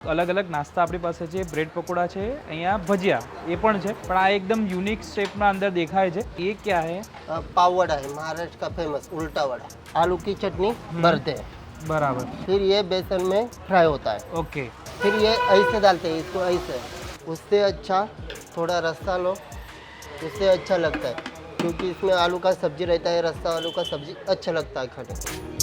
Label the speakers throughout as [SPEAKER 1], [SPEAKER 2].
[SPEAKER 1] अलग अलग नास्ता अपनी पास है। ब्रेड पकोड़ा है, अहिया भजिया ये पण है, पण आ एकदम यूनिक शेप में अंदर देखाय है। ये क्या है?
[SPEAKER 2] पाव वड़ा है, महाराष्ट्र का फेमस उल्टा वड़ा। आलू की चटनी भरते हैं,
[SPEAKER 1] बराबर।
[SPEAKER 2] फिर ये बेसन में फ्राई होता है।
[SPEAKER 1] ओके।
[SPEAKER 2] फिर ये ऐसे डालते हैं इसको, ऐसे। उससे अच्छा थोड़ा रस्सा लो, उससे अच्छा लगता है, क्योंकि इसमें आलू का सब्जी रहता है। रस्सा आलू का सब्जी अच्छा लगता है खाने में।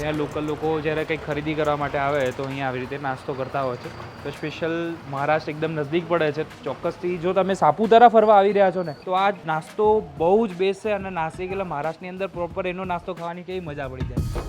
[SPEAKER 1] यहाँ लोकल लोगों જ્યારે કંઈક ખરીદી કરવા માટે આવે તો અહીંયા આવી રીતે નાસ્તો કરતા હોય છે। તો સ્પેશિયલ મહારાષ્ટ્ર એકદમ નજદીક પડે છે। ચોક્કસથી જો તમે સાપુતારા ફરવા આવી રહ્યા છો ને તો આ નાસ્તો બહુ જ બેસ્ટ છે અને નાસિક એટલે મહારાષ્ટ્રની અંદર પ્રોપર એનો નાસ્તો ખાવાની કેવી મજા પડી જાય।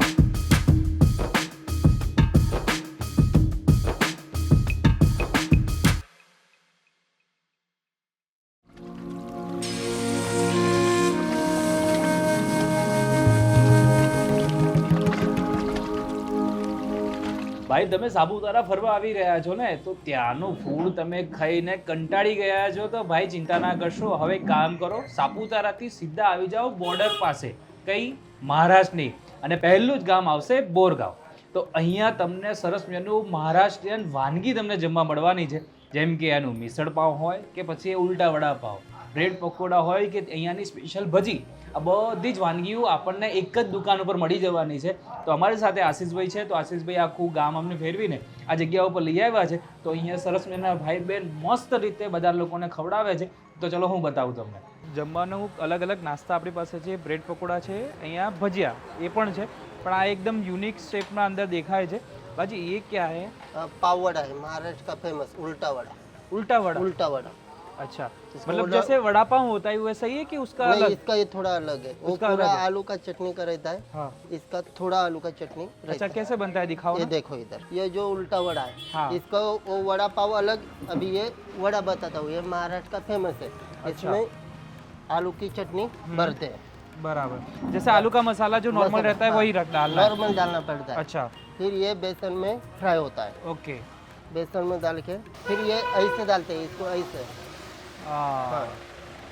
[SPEAKER 1] ભાઈ તમે સાપુતારા ફરવા આવી રહ્યા છો ને તો ત્યાંનું ફૂડ તમે ખાઈને કંટાળી ગયા છો તો ભાઈ ચિંતા ના કરશો। હવે કામ કરો, સાપુતારાથી સીધા આવી જાઓ બોર્ડર પાસે, કઈ મહારાષ્ટ્રની, અને પહેલું જ ગામ આવશે બોરગાંવ। તો અહીંયા તમને સરસ મજાનું મહારાષ્ટ્રીયન વાનગી તમને જમવા મળવાની છે, જેમ કે એનું મિસળ પાવ હોય કે પછી ઉલટા વડાપાવ, બ્રેડ પકોડા હોય કે અહીંયાની સ્પેશિયલ ભજી, આ બધી જ વાનગીઓ આપણને એક જ દુકાન ઉપર મળી જવાની છે। તો અમારી સાથે આશીષભાઈ છે, તો આશીષભાઈ આખું ગામ અમને ફેરવીને આ જગ્યા ઉપર લઈ આવ્યા છે। તો અહીંયા સરસ મજાના ભાઈ બેન મસ્ત રીતે બધા લોકોને ખવડાવે છે। તો ચલો હું બતાવું તમને। જમવાનું અલગ અલગ નાસ્તા આપણી પાસે છે। બ્રેડ પકોડા છે, અહીંયા ભજીયા એ પણ છે, પણ આ એકદમ યુનિક શેપમાં અંદર દેખાય છે। બાજી ये क्या है?
[SPEAKER 2] पाव वड़ा है, महाराष्ट्र का फेमस उल्टा वड़ा।
[SPEAKER 1] उल्टा वड़ा?
[SPEAKER 2] उल्टा वड़ा।
[SPEAKER 1] अच्छा, मतलब जैसे वड़ा पाव होता है वैसा ही है कि उसका
[SPEAKER 2] नहीं,
[SPEAKER 1] अलग?
[SPEAKER 2] इसका ये थोड़ा अलग है। वो पूरा आलू का चटनी का रहता है।
[SPEAKER 1] हाँ।
[SPEAKER 2] इसका थोड़ा आलू का चटनी रहता
[SPEAKER 1] अच्छा,
[SPEAKER 2] है।
[SPEAKER 1] कैसे बनता है दिखाओ
[SPEAKER 2] ये
[SPEAKER 1] ना।
[SPEAKER 2] देखो इधर, ये जो उल्टा वड़ा है,
[SPEAKER 1] हाँ।
[SPEAKER 2] इसका वो वड़ा पाव अलग। अभी ये वड़ा बताता हूँ, ये महाराष्ट्र का फेमस है। इसमें आलू की चटनी भरते हैं।
[SPEAKER 1] बराबर, जैसे आलू का मसाला जो नॉर्मल रहता है वही रख डालना है।
[SPEAKER 2] नॉर्मल डालना पड़ता है।
[SPEAKER 1] अच्छा,
[SPEAKER 2] फिर ये बेसन में फ्राई होता है।
[SPEAKER 1] ओके।
[SPEAKER 2] बेसन में डाल के फिर ये ऐसे डालते हैं इसको, ऐसे
[SPEAKER 1] हाँ,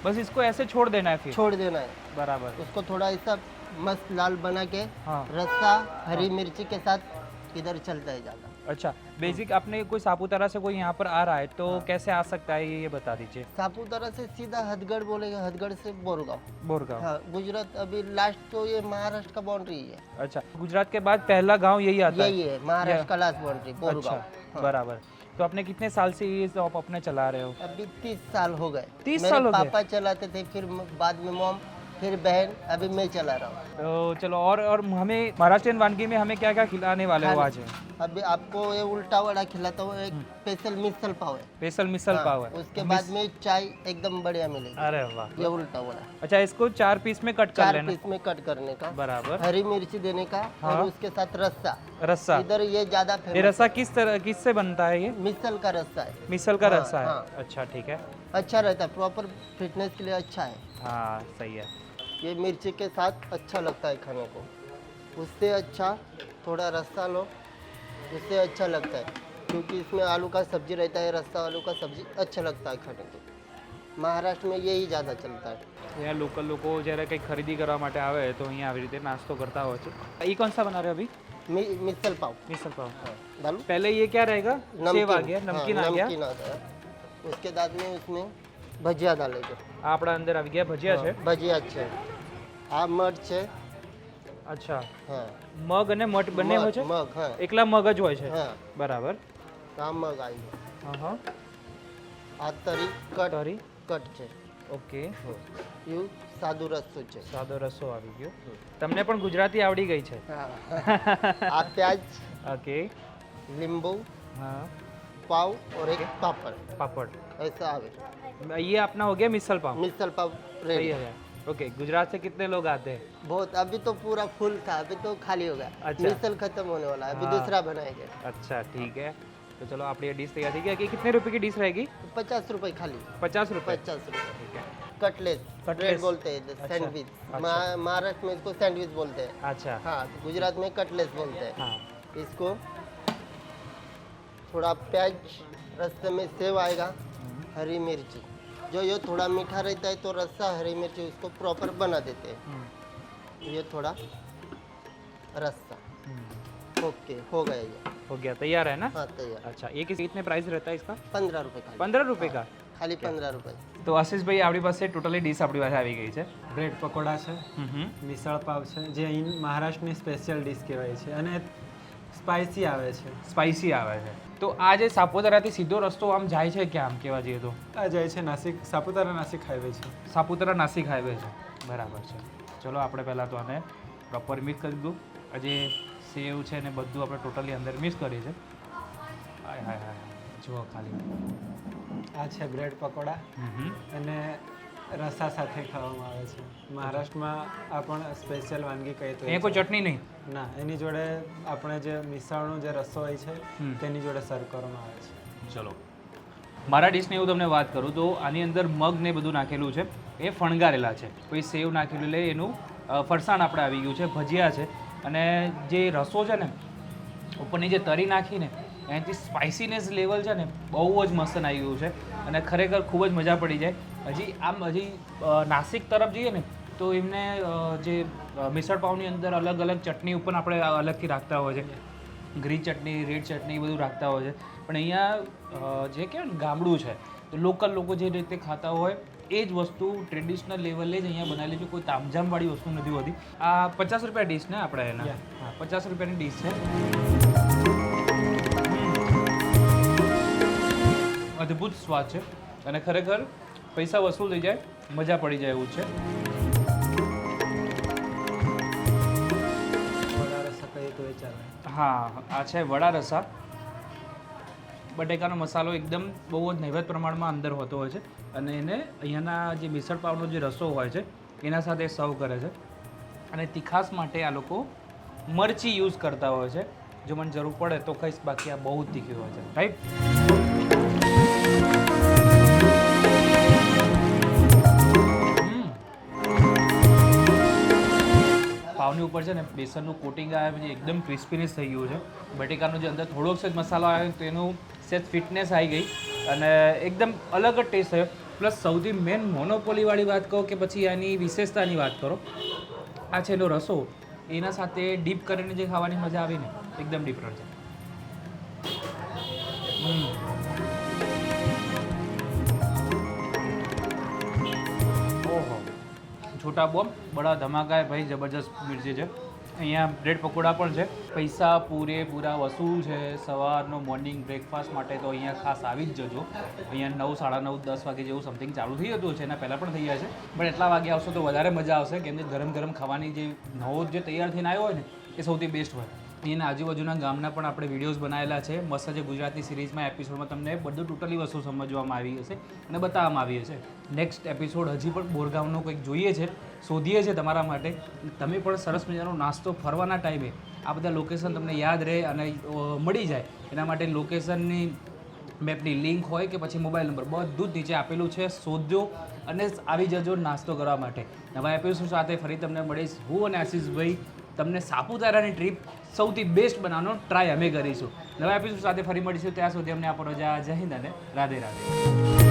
[SPEAKER 1] बस इसको ऐसे छोड़ देना है फिर?
[SPEAKER 2] छोड़ देना है।
[SPEAKER 1] बराबर।
[SPEAKER 2] उसको थोड़ा ऐसा मस्त लाल बना के
[SPEAKER 1] हाँ।
[SPEAKER 2] रस्सा हरी मिर्ची के साथ इधर चलता है ज़्यादा।
[SPEAKER 1] अच्छा, बेसिक आपने कोई सापुतारा से कोई यहाँ पर आ रहा है तो कैसे आ सकता है ये बता दीजिए।
[SPEAKER 2] सापुतारा से सीधा हथगढ़ बोलेगा, हथगढ़ से बोरगांव।
[SPEAKER 1] बोरगांव।
[SPEAKER 2] हाँ, गुजरात अभी लास्ट तो ये महाराष्ट्र का बाउंड्री है।
[SPEAKER 1] अच्छा, गुजरात के बाद पहला गांव यही आता है?
[SPEAKER 2] यही है महाराष्ट्र का लास्ट बाउंड्री, बोरगांव।
[SPEAKER 1] अच्छा, बराबर। तो आपने कितने साल से ये शॉप अपने चला रहे हो?
[SPEAKER 2] अभी 30 साल हो गए।
[SPEAKER 1] 30 साल हो गए?
[SPEAKER 2] पापा चलाते थे, फिर बाद में मॉम, फिर बहन, अभी मैं चला रहा हूँ।
[SPEAKER 1] तो चलो, और हमें महाराष्ट्रियन वानगी में हमें क्या क्या खिलाने वाले हो आज?
[SPEAKER 2] अभी आपको ये उल्टा वड़ा खिलाता हूँ, एक स्पेशल मिसल पाव है।
[SPEAKER 1] स्पेशल मिसल पाव है।
[SPEAKER 2] उसके बाद में चाय एकदम बढ़िया मिलेगी।
[SPEAKER 1] अरे वाह,
[SPEAKER 2] ये उल्टा वड़ा।
[SPEAKER 1] अच्छा, इसको 4 पीस में कट कर
[SPEAKER 2] 4
[SPEAKER 1] लेना?
[SPEAKER 2] पीस में कट करने का,
[SPEAKER 1] बराबर।
[SPEAKER 2] हरी मिर्ची देने का,
[SPEAKER 1] हाँ।
[SPEAKER 2] और उसके साथ रस्सा।
[SPEAKER 1] रस्सा?
[SPEAKER 2] इधर ये ज्यादा
[SPEAKER 1] ये
[SPEAKER 2] फेमस
[SPEAKER 1] रस्सा किस तरह, किससे बनता है ये?
[SPEAKER 2] मिसल का रस्सा है।
[SPEAKER 1] मिसल का
[SPEAKER 2] हाँ,
[SPEAKER 1] रस्सा है?
[SPEAKER 2] हाँ।
[SPEAKER 1] अच्छा, ठीक है।
[SPEAKER 2] अच्छा रहता है, प्रॉपर फिटनेस के लिए अच्छा है।
[SPEAKER 1] हाँ, सही है।
[SPEAKER 2] ये मिर्ची के साथ अच्छा लगता है खाने को। उससे अच्छा थोड़ा रस्सा लो, उससे अच्छा लगता है, क्योंकि इसमें आलू का सब्जी रहता है। रस्सा आलू का सब्जी अच्छा लगता है खाने को। महाराष्ट्र में यही ज़्यादा चलता है।
[SPEAKER 1] यहाँ लोकल लोगों જ્યારે કંઈક ખરીદી કરવા માટે આવે તો અહીંયા આવી રીતે નાસ્તો કરતા હોય છે। ये कौन सा बना रहे हो अभी?
[SPEAKER 2] मिसल पाव।
[SPEAKER 1] मिसल पाव।
[SPEAKER 2] डालू?
[SPEAKER 1] पहले ये क्या रहेगा? सेव आ गया, नमकीन आ गया।
[SPEAKER 2] नमकीन आ गया। उसके बाद में उसमें भजिया डालेंगे।
[SPEAKER 1] આપણા અંદર આવી ગયા ભજીયા છે।
[SPEAKER 2] भजिया अच्छे। आ मर्च है।
[SPEAKER 1] अच्छा,
[SPEAKER 2] हाँ,
[SPEAKER 1] મગ અને મઠ બંને હોય છે?
[SPEAKER 2] मग, हाँ
[SPEAKER 1] એકલા મગ જ હોય છે?
[SPEAKER 2] हाँ।
[SPEAKER 1] બરાબર।
[SPEAKER 2] आ मग आई है।
[SPEAKER 1] હા હા,
[SPEAKER 2] आ तरी कट
[SPEAKER 1] તરી।
[SPEAKER 2] कट છે।
[SPEAKER 1] ઓકે,
[SPEAKER 2] યુ સાદું રસ્સું છે।
[SPEAKER 1] સાદો રસો આવી ગયો। તમને પણ ગુજરાતી આવડી ગઈ છે?
[SPEAKER 2] हाँ। आ प्याज,
[SPEAKER 1] ઓકે।
[SPEAKER 2] नींबू,
[SPEAKER 1] हाँ,
[SPEAKER 2] पाव और एक पापड़,
[SPEAKER 1] पापड़।
[SPEAKER 2] ऐसा आवे।
[SPEAKER 1] ये अपना हो गया मिसल पाव?
[SPEAKER 2] मिसल पाव
[SPEAKER 1] सही
[SPEAKER 2] रेडी।
[SPEAKER 1] है। ओके, गुजरात से कितने लोग आते हैं?
[SPEAKER 2] बहुत, अभी तो पूरा फुल था, अभी तो खाली हो गया।
[SPEAKER 1] अच्छा।
[SPEAKER 2] मिसल खत्म होने वाला है, अभी
[SPEAKER 1] हाँ।
[SPEAKER 2] दूसरा बनाएंगे।
[SPEAKER 1] अच्छा, ठीक है। तो चलो, आपकी डिश तैयार थी क्या? कि कितने रुपए की डिश रहेगी?
[SPEAKER 2] 50 रुपए खाली।
[SPEAKER 1] 50 रुपए?
[SPEAKER 2] 50 रुपए।
[SPEAKER 1] ठीक है।
[SPEAKER 2] Cutlass,
[SPEAKER 1] Cutlass.
[SPEAKER 2] ब्रेड बोलते हैं,
[SPEAKER 1] अच्छा,
[SPEAKER 2] सैंडविच।
[SPEAKER 1] अच्छा।
[SPEAKER 2] महाराष्ट्र में इसको सैंडविच बोलते हैं।
[SPEAKER 1] अच्छा।
[SPEAKER 2] हाँ, गुजरात में कटलेस बोलते हैं।
[SPEAKER 1] हाँ,
[SPEAKER 2] इसको थोड़ा प्याज, रस्ते में सेव आएगा, हरी मिर्ची, जो ये थोड़ा मीठा रहता है तो रस्सा हरी मिर्ची उसको प्रॉपर बना देते हैं। ये थोड़ा रस्सा ओके हो गया ये।
[SPEAKER 1] हो गया, तैयार है ना?
[SPEAKER 2] हाँ तैयार।
[SPEAKER 1] अच्छा, ये कितने प्राइस रहता है इसका?
[SPEAKER 2] 15 रुपये का।
[SPEAKER 1] 15 रुपए का?
[SPEAKER 2] खाली 15 रुपये।
[SPEAKER 1] તો આશીષભાઈ આપણી પાસે ટોટલી ડીશ આપણી પાસે આવી ગઈ છે.
[SPEAKER 3] બ્રેડ પકોડા છે, મિસળ પાવ છે, જે અહીં મહારાષ્ટ્રની સ્પેશિયલ ડિશ કહેવાય છે અને સ્પાઇસી આવે છે.
[SPEAKER 1] સ્પાઇસી આવે છે. તો આ જે સાપુતારાથી સીધો રસ્તો આમ જાય છે ક્યાં, આમ કહેવા જઈએ તો?
[SPEAKER 3] આ જાય છે નાસિક, સાપુતારા નાસિક હાઈવે છે.
[SPEAKER 1] સાપુતારા નાસિક હાઈવે છે, બરાબર છે. ચલો આપણે પહેલાં તો આને પ્રોપર મિક્સ કરી દઉં. આ જે સેવ છે ને બધું આપણે ટોટલી અંદર મિક્સ કરીએ છીએ. હાય હાય હાય, જુઓ ખાલી.
[SPEAKER 3] આ છે બ્રેડ પકોડા અને રસા સાથે ખાવામાં આવે છે. મહારાષ્ટ્રમાં આ પણ સ્પેશિયલ વાનગી કહી તો
[SPEAKER 1] એ કોઈ ચટણી નહીં?
[SPEAKER 3] ના, એની જોડે આપણે જે મિસળનો જે રસો હોય છે તેની જોડે સર્વ કરવામાં આવે છે.
[SPEAKER 1] ચલો, મારા ડિશની હું તમને વાત કરું તો આની અંદર મગ ને બધું નાખેલું છે, એ ફણગારેલા છે. કોઈ સેવ નાખેલું લે એનું ફરસાણ આપણે આવી ગયું છે, ભજીયા છે, અને જે રસો છે ને ઉપરની જે તરી નાખીને એનાથી સ્પાઇસીનેસ લેવલ છે ને બહુ જ મસ્ત આવી ગયું છે અને ખરેખર ખૂબ જ મજા પડી જાય. હજી નાસિક તરફ જઈએ ને તો એમને જે મિસળ પાવની અંદર અલગ અલગ ચટણી ઉપર આપણે અલગથી રાખતા હોય છે, ગ્રીન ચટણી, રેડ ચટણી બધું રાખતા હોય છે. પણ અહીંયા જે કહેવાય ને ગામડું છે તો લોકલ લોકો જે રીતે ખાતા હોય એ જ વસ્તુ ટ્રેડિશનલ લેવલે જ અહીંયા બનાવેલી છે. કોઈ તામઝામવાળી વસ્તુ નથી હોતી. આ 50 રૂપિયા ડીશ ને આપણે એના? હા, 50 રૂપિયાની ડીશ છે. અદ્ભુત સ્વાદ છે અને ખરેખર પૈસા વસૂલ થઈ જાય, મજા પડી જાય એવું છે.
[SPEAKER 3] વડા રસા કહીએ તો એ ચાલે.
[SPEAKER 1] હા, આ છે વડા રસા. બટેકાનો મસાલો એકદમ બહુ જ નૈવેદ્ય પ્રમાણમાં અંદર હોતો હોય છે અને એને અહીંયાના જે મિસળ પાવનો જે રસો હોય છે એના સાથે સર્વ કરે છે. અને તીખાસ માટે આ લોકો મરચી યુઝ કરતા હોય છે. જો મને જરૂર પડે તો કહીશ, બાકી આ બહુ જ તીખી હોય છે, રાઈટ? પાવની ઉપર છે ને બેસનનું કોટિંગ આવે છે, એકદમ ક્રિસ્પીનેસ થઈ ગયું છે. બટેકાનો જે અંદર થોડોક જ મસાલો આવ્યો તો એનું સેજ ફિટનેસ આવી ગઈ અને એકદમ અલગ જ ટેસ્ટ થયો. પ્લસ સૌથી મેન મોનોપોલીવાળી વાત કહો કે પછી એની વિશેષતાની વાત કરો, આ છે એનો રસો, એના સાથે ડીપ કરીને જે ખાવાની મજા આવી ને એકદમ ડિફરન્ટ છે. ઓહો, છોટા બોમ્બ બડા ધમાકા ભાઈ, જબરજસ્ત મિર્ચી છે. અહીંયા બ્રેડ પકોડા પણ છે. પૈસા પૂરેપૂરા વસૂલ છે. સવારનો મોર્નિંગ બ્રેકફાસ્ટ માટે તો અહીંયા ખાસ આવી જ જજો. અહીંયા 9, 9:30, 10 વાગે જેવું સમથિંગ ચાલુ થઈ જતું છે, એના પહેલાં પણ થઈ જાય છે. પણ એટલા વાગે આવશો તો વધારે મજા આવશે, કેમ કે ગરમ ગરમ ખાવાની જે નવો જે તૈયાર થઈને આવ્યો હોય ને એ સૌથી બેસ્ટ હોય. એના આજુબાજુના ગામના પણ આપણે વિડીયોઝ બનાવેલા છે મસ્ત. જે ગુજરાતની સિરીઝમાં એપિસોડમાં તમને બધું ટોટલી વસ્તુ સમજવામાં આવી હશે અને બતાવવામાં આવી હશે. નેક્સ્ટ એપિસોડ હજી પણ બોરગામનો કંઈક જોઈએ છે, શોધીએ છીએ તમારા માટે. તમે પણ સરસ મજાનો નાસ્તો ફરવાના ટાઈમે આ બધા લોકેશન તમને યાદ રહે અને મળી જાય એના માટે લોકેશનની મેપની લિંક હોય કે પછી મોબાઈલ નંબર બધું જ નીચે આપેલું છે. શોધજો અને આવી જજો નાસ્તો કરવા માટે. નવા એપિસોડ સાથે ફરી તમને મળીશ. હું અને આશીષભાઈ તમને સાપુતારાની ટ્રીપ સૌથી બેસ્ટ બનાવવાનો ટ્રાય અમે કરીશું. નવા એપિસોડ સાથે ફરી મળીશું. ત્યાં સુધી અમને આપો રજા. જય હિન્દ અને રાધે રાધે.